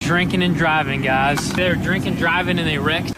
Drinking and driving, guys. They're drinking, driving, and they wrecked.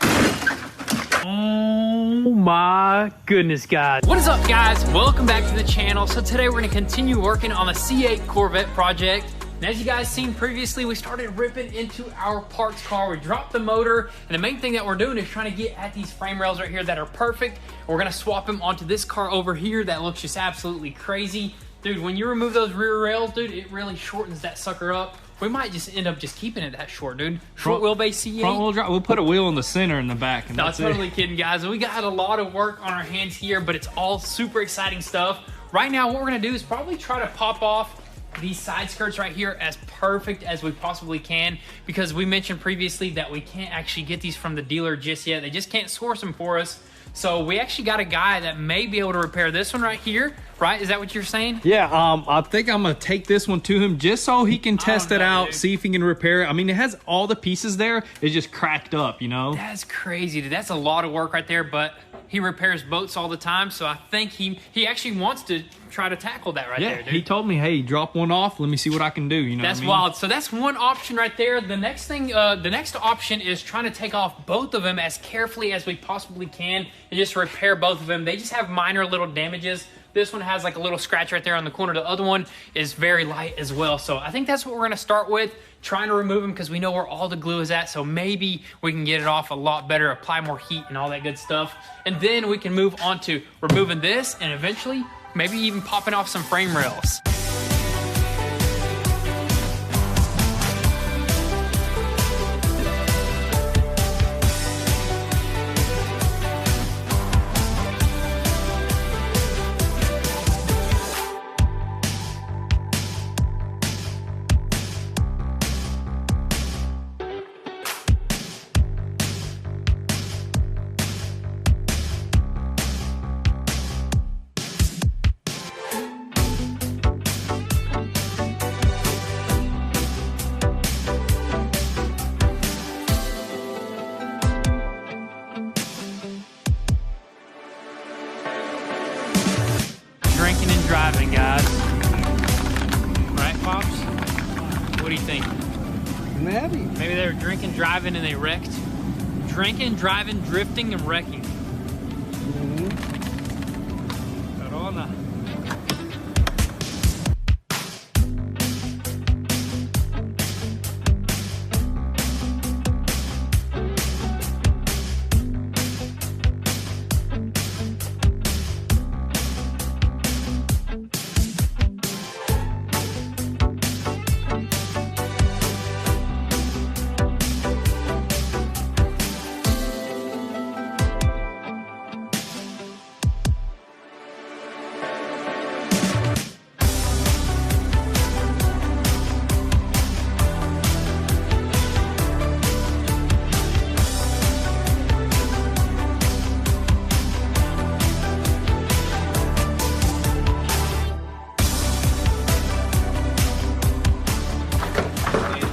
Oh my goodness, guys. What is up, guys? Welcome back to the channel. So today we're gonna continue working on the C8 Corvette project. And as you guys seen previously, we started ripping into our parts car. We dropped the motor, and the main thing that we're doing is trying to get at these frame rails right here that are perfect. And we're gonna swap them onto this car over here that looks just absolutely crazy. Dude, when you remove those rear rails, dude, it really shortens that sucker up. We might just end up just keeping it that short, dude. Short wheelbase C8. Front wheel drive. We'll put a wheel in the center and the back. And No, totally kidding, guys. We got a lot of work on our hands here, but it's all super exciting stuff. Right now, what we're gonna do is probably try to pop off these side skirts right here as perfect as we possibly can, because we mentioned previously that we can't actually get these from the dealer just yet. They just can't source them for us. So we actually got a guy that may be able to repair this one right here, right? Is that what you're saying? Yeah, I think I'm gonna take this one to him just so he can test it out, see if he can repair it. I mean, it has all the pieces there. It's just cracked up, you know? That's crazy, dude. That's a lot of work right there, but he repairs boats all the time, so I think he actually wants to try to tackle that right there, dude. He told me, hey, drop one off. Let me see what I can do, you know That's what I mean? wild. So that's one option right there. The next thing, the next option is trying to take off both of them as carefully as we possibly can and just repair both of them. They just have minor little damages. This one has like a little scratch right there on the corner. The other one is very light as well. So I think that's what we're gonna start with, trying to remove them because we know where all the glue is at. So maybe we can get it off a lot better, apply more heat and all that good stuff. And then we can move on to removing this and eventually maybe even popping off some frame rails. Drinking and driving, guys. Right, Pops? What do you think? Maybe. Maybe they were drinking, driving, and they wrecked. Drinking, driving, drifting, and wrecking. Corona.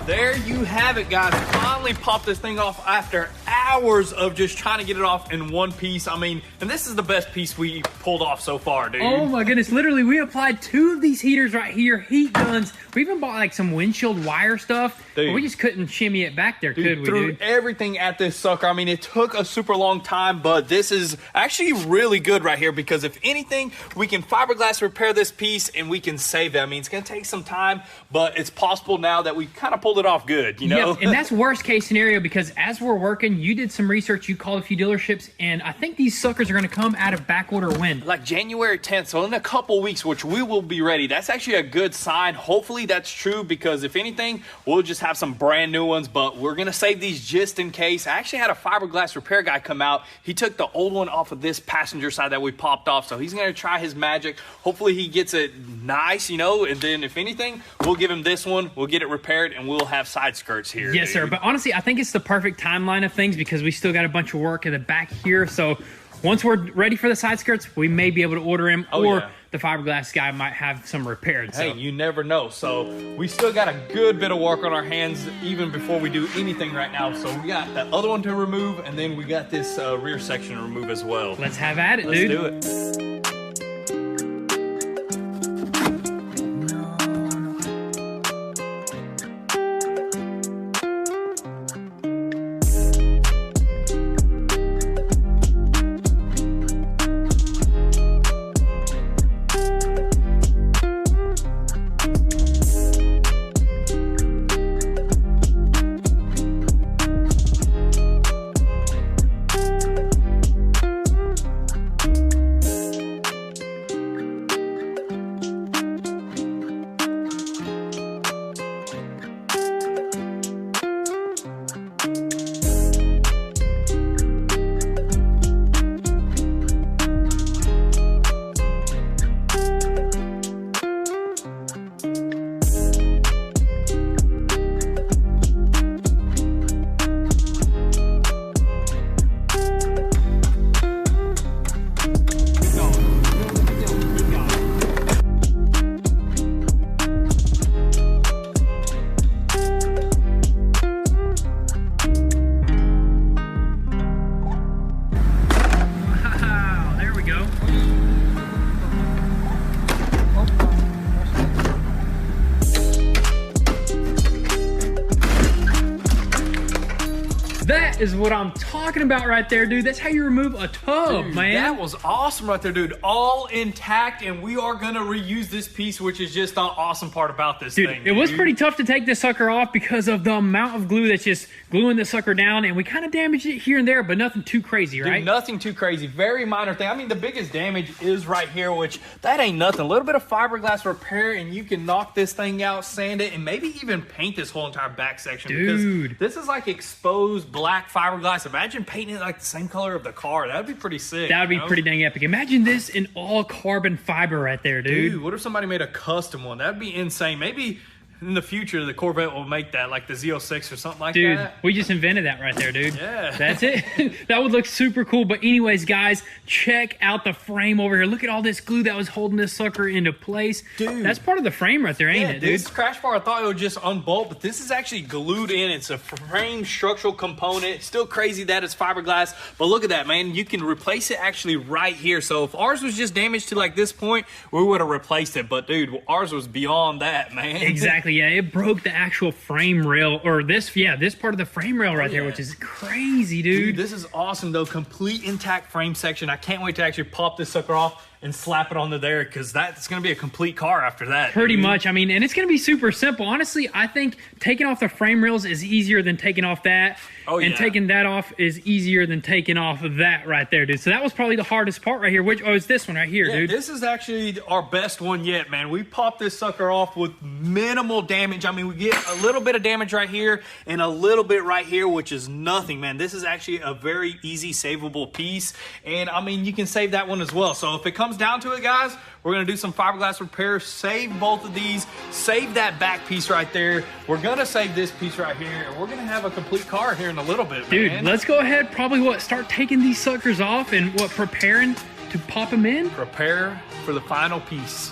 There you have it, guys. Finally popped this thing off after hours of just trying to get it off in one piece. I mean, and this is the best piece we pulled off so far, dude. Oh my goodness, literally we applied 2 of these heaters right here, heat guns. We even bought like some windshield wire stuff, dude, but we just couldn't shimmy it back there, could we, threw dude? everything at this sucker. I mean, it took a super long time, but this is actually really good right here because if anything, we can fiberglass repair this piece and we can save it. I mean, it's gonna take some time, but it's possible now that we kind of pulled it off good, you know? Yep, and that's worst case scenario because as we're working, you did some research, you called a few dealerships, and I think these suckers are gonna come out of back order when? Like January 10th, so in a couple weeks, which we will be ready. That's actually a good sign. Hopefully that's true because if anything, we'll just have some brand new ones, but we're gonna save these just in case. I actually had a fiberglass repair guy come out. He took the old one off of this passenger side that we popped off, so he's gonna try his magic. Hopefully he gets it nice, you know, and then if anything, we'll give him this one, we'll get it repaired, and we'll have side skirts here. Yes, sir. But honestly, I think it's the perfect timeline of things because we still got a bunch of work in the back here. So once we're ready for the side skirts, we may be able to order him, or the fiberglass guy might have some repaired. Hey, you never know. So we still got a good bit of work on our hands even before we do anything right now. So we got that other one to remove, and then we got this rear section to remove as well. Let's have at it, dude. Let's do it. That is what I'm talking about right there, dude. That's how you remove a tub, Dude, man. that was awesome right there, dude. All intact, and we are gonna reuse this piece, which is just the awesome part about this Dude, thing. it was pretty tough to take this sucker off because of the amount of glue that's just gluing the sucker down, and we kind of damaged it here and there, but nothing too crazy, right? Dude, nothing too crazy. Very minor thing. I mean, the biggest damage is right here, which that ain't nothing. A little bit of fiberglass repair, and you can knock this thing out, sand it, and maybe even paint this whole entire back section. Dude. Because this is like exposed black fiberglass. Imagine painting it like the same color of the car. That'd be pretty sick. That would be pretty dang epic. Imagine this in all carbon fiber right there, dude. Dude, what if somebody made a custom one? That'd be insane. Maybe in the future, the Corvette will make that, like the Z06 or something like Dude, that. we just invented that right there, dude. Yeah. That's it. That would look super cool. But anyways, guys, check out the frame over here. Look at all this glue that was holding this sucker into place. Dude. That's part of the frame right there, ain't it, dude? This crash bar, I thought it would just unbolt, but this is actually glued in. It's a frame structural component. Still crazy that it's fiberglass, but look at that, man. You can replace it actually right here. So if ours was just damaged to like this point, we would have replaced it. But dude, ours was beyond that, man. Exactly, yeah. It broke the actual frame rail, or this part of the frame rail right there, which is crazy, dude. This is awesome, though. Complete intact frame section. I can't wait to actually pop this sucker off and slap it onto there, because that's going to be a complete car after that. Pretty much. I mean, and it's going to be super simple. Honestly, I think taking off the frame rails is easier than taking off that. Oh, yeah. And taking that off is easier than taking off of that right there, dude. So that was probably the hardest part right here. It's this one right here, dude. This is actually our best one yet, man. We popped this sucker off with minimal damage. I mean, we get a little bit of damage right here and a little bit right here, which is nothing, man. This is actually a very easy savable piece. And I mean, you can save that one as well. So if it comes down to it, guys, we're gonna do some fiberglass repairs, save both of these, save that back piece right there. We're gonna save this piece right here, and we're gonna have a complete car here in a little bit, dude, man. Let's go ahead, probably start taking these suckers off and preparing to pop them in. Prepare for the final piece.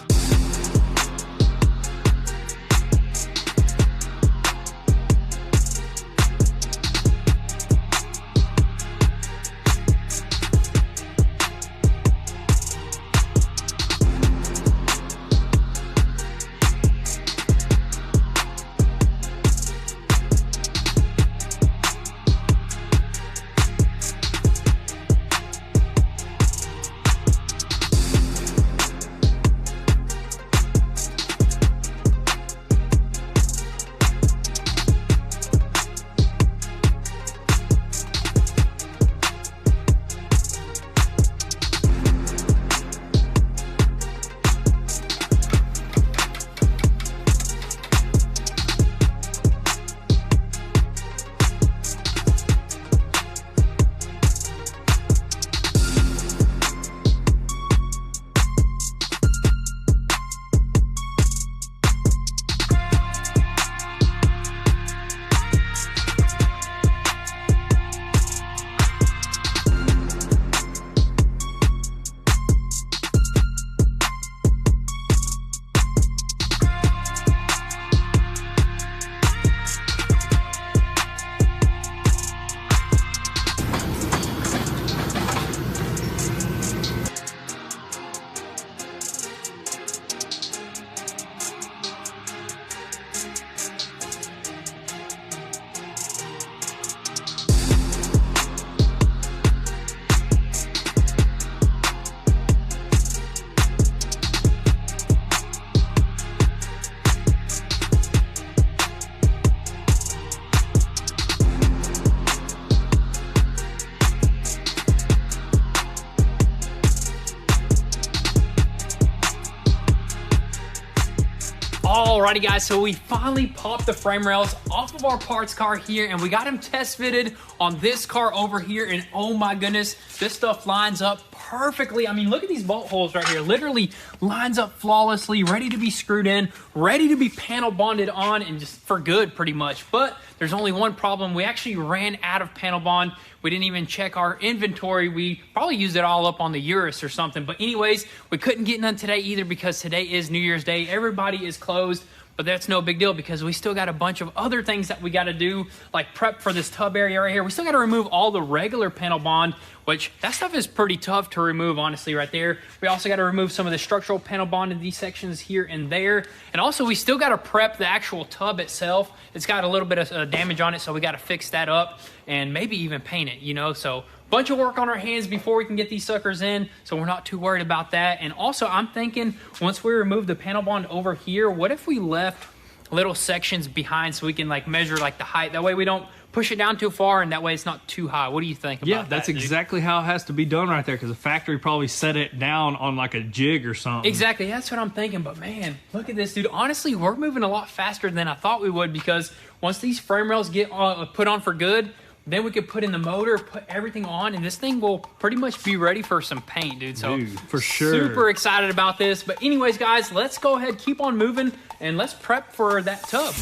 Alrighty guys, so we finally popped the frame rails off of our parts car here, and we got them test fitted on this car over here, and oh my goodness, this stuff lines up perfectly. I mean, look at these bolt holes right here. Literally lines up flawlessly, ready to be screwed in, ready to be panel bonded on, and just for good pretty much. But there's only one problem. We actually ran out of panel bond. We didn't even check our inventory. We probably used it all up on the Urus or something. But anyways, we couldn't get none today either because today is New Year's Day. Everybody is closed. but that's no big deal because we still got a bunch of other things that we got to do, like prep for this tub area right here. We still got to remove all the regular panel bond, which that stuff is pretty tough to remove, honestly, right there. We also got to remove some of the structural panel bond in these sections here and there. And also, we still got to prep the actual tub itself. It's got a little bit of damage on it, so we got to fix that up and maybe even paint it, you know? So bunch of work on our hands before we can get these suckers in, so we're not too worried about that. And also, I'm thinking once we remove the panel bond over here, what if we left little sections behind so we can like measure like the height? That way we don't push it down too far, and that way it's not too high. What do you think about that? Yeah, that's exactly how it has to be done right there, because the factory probably set it down on like a jig or something. Exactly, that's what I'm thinking. But man, look at this, dude. Honestly, we're moving a lot faster than I thought we would, because once these frame rails get put on for good, then we could put in the motor, put everything on, and this thing will pretty much be ready for some paint, dude. So for sure. Super excited about this. But anyways, guys, let's go ahead, keep on moving, and let's prep for that tub.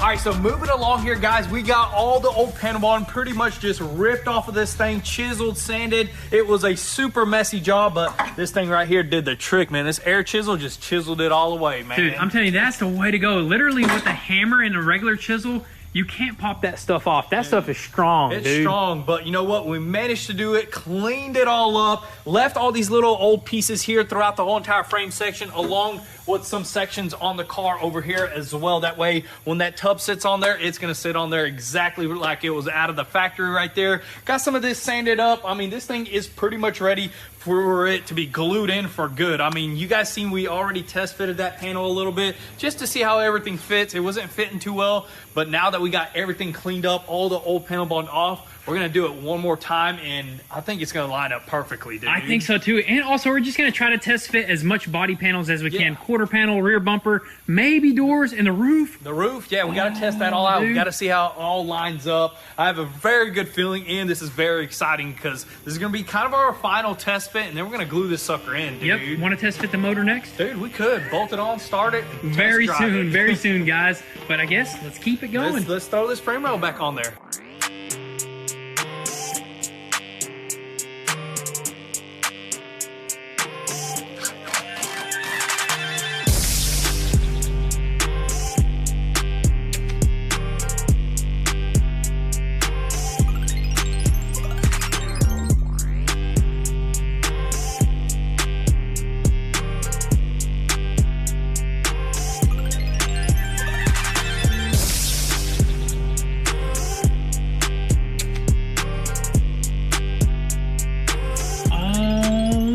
All right, so moving along here, guys, we got all the old panel bond pretty much just ripped off of this thing, chiseled, sanded. It was a super messy job, but this thing right here did the trick, man. This air chisel just chiseled it all away, man. Dude, I'm telling you, that's the way to go. Literally, with a hammer and a regular chisel, you can't pop that stuff off. That stuff is strong, dude. It's strong, but you know what? We managed to do it, cleaned it all up, left all these little old pieces here throughout the whole entire frame section, along with some sections on the car over here as well. That way, when that tub sits on there, it's gonna sit on there exactly like it was out of the factory right there. Got some of this sanded up. I mean, this thing is pretty much ready for it to be glued in for good. I mean, you guys seen we already test fitted that panel a little bit just to see how everything fits. It wasn't fitting too well, but now that we got everything cleaned up, all the old panel bond off, we're gonna do it one more time, and I think it's gonna line up perfectly, dude. I think so too. And also, we're just gonna try to test fit as much body panels as we can. Quarter panel, rear bumper, maybe doors, and the roof. The roof, yeah, we gotta test that all out. We gotta see how it all lines up. I have a very good feeling, and this is very exciting because this is gonna be kind of our final test fit, and then we're gonna glue this sucker in, dude. Yep. Want to test fit the motor next? Dude, we could bolt it on, start it, very soon, guys. But I guess let's keep it going. Let's throw this frame rail back on there.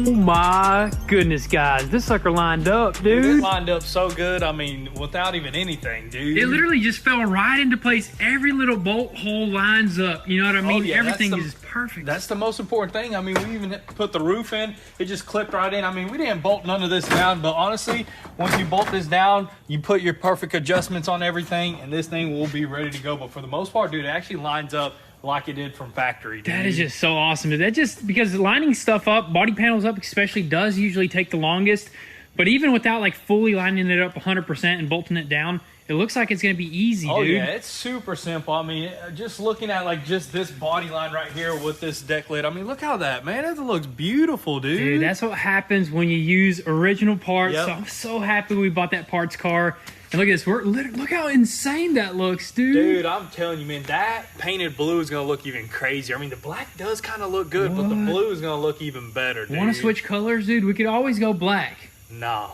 My goodness, guys, this sucker lined up, dude. It lined up so good. I mean, without even anything, dude. It literally just fell right into place. Every little bolt hole lines up. You know what I mean? Yeah, everything is perfect. That's the most important thing. I mean, we even put the roof in. It just clipped right in. I mean, we didn't bolt none of this down, but honestly, once you bolt this down, you put your perfect adjustments on everything, and this thing will be ready to go. But for the most part, dude, it actually lines up like it did from factory, dude. That is just so awesome, dude. That just, because lining stuff up, body panels up especially, does usually take the longest. But even without like fully lining it up 100% and bolting it down, it looks like it's gonna be easy, Oh dude. yeah, it's super simple. I mean, just looking at like just this body line right here with this deck lid. I mean, look how that, man, it looks beautiful, dude. Dude, that's what happens when you use original parts. Yep. So I'm so happy we bought that parts car. And look at this, look how insane that looks, dude. Dude, I'm telling you, man, that painted blue is gonna look even crazier. I mean, the black does kind of look good, but the blue is gonna look even better, dude. Want to switch colors, dude? We could always go black. No.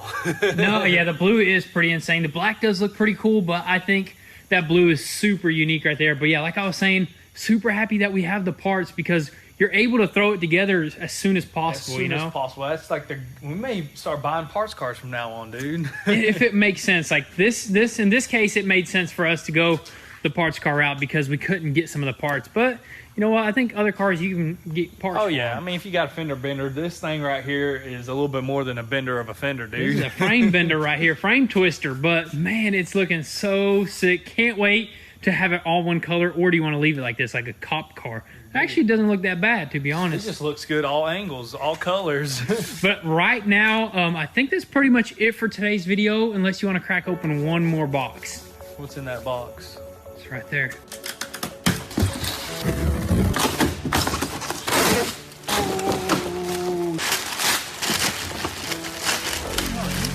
No, yeah, the blue is pretty insane. The black does look pretty cool, but I think that blue is super unique right there. But yeah, like I was saying, super happy that we have the parts because you're able to throw it together as soon as possible, As soon as possible. That's like we may start buying parts cars from now on, dude. If it makes sense. Like this in this case, it made sense for us to go the parts car route because we couldn't get some of the parts. But you know what? I think other cars you can get parts. Oh yeah, I mean, if you got a fender bender, this thing right here is a little bit more than a bender of a fender, dude. This is a frame bender right here, frame twister. But man, it's looking so sick. Can't wait to have it all one color. Or do you want to leave it like this, like a cop car? It actually doesn't look that bad, to be honest. It just looks good, all angles, all colors. But right now, I think that's pretty much it for today's video, unless you want to crack open one more box. What's in that box? It's right there.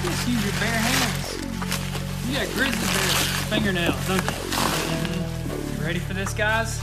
Just use your bare hands. You got grizzly bear fingernails, don't you? You ready for this, guys?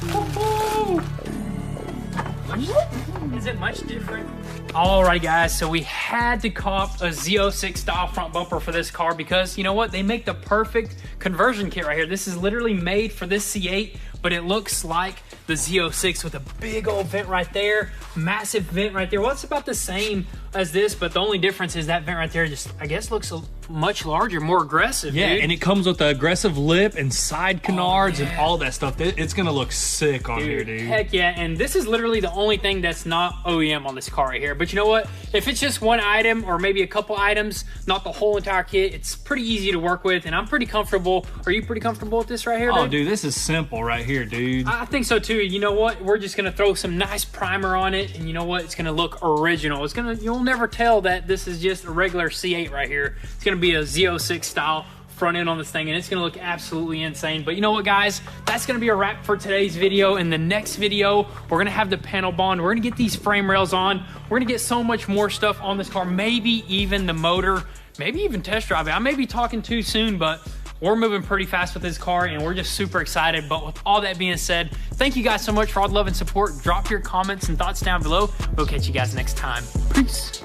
Is it much different? Alright guys, so we had to cop a Z06 style front bumper for this car because you know what? They make the perfect conversion kit right here. This is literally made for this C8, but it looks like the Z06 with a big old vent right there, massive vent right there. Well, it's about the same as this, but the only difference is that vent right there just, I guess, looks much larger, more aggressive. Yeah, dude. and it comes with the aggressive lip and side canards and all that stuff. It's gonna look sick on here, dude. Heck yeah, and this is literally the only thing that's not OEM on this car right here. But you know what? If it's just one item or maybe a couple items, not the whole entire kit, it's pretty easy to work with, and I'm pretty comfortable. Are you pretty comfortable with this right here, dude? Oh, dude, this is simple right here, dude. I think so too. You know what? We're just gonna throw some nice primer on it, and you know what? It's gonna look original. You'll never tell that this is just a regular C8 right here. It's gonna be a Z06 style front end on this thing, and it's gonna look absolutely insane. But you know what, guys? That's gonna be a wrap for today's video. In the next video, we're gonna have the panel bond. We're gonna get these frame rails on. We're gonna get so much more stuff on this car. Maybe even the motor. Maybe even test drive it. I may be talking too soon, but we're moving pretty fast with this car, and we're just super excited. But with all that being said, thank you guys so much for all the love and support. Drop your comments and thoughts down below. We'll catch you guys next time. Peace.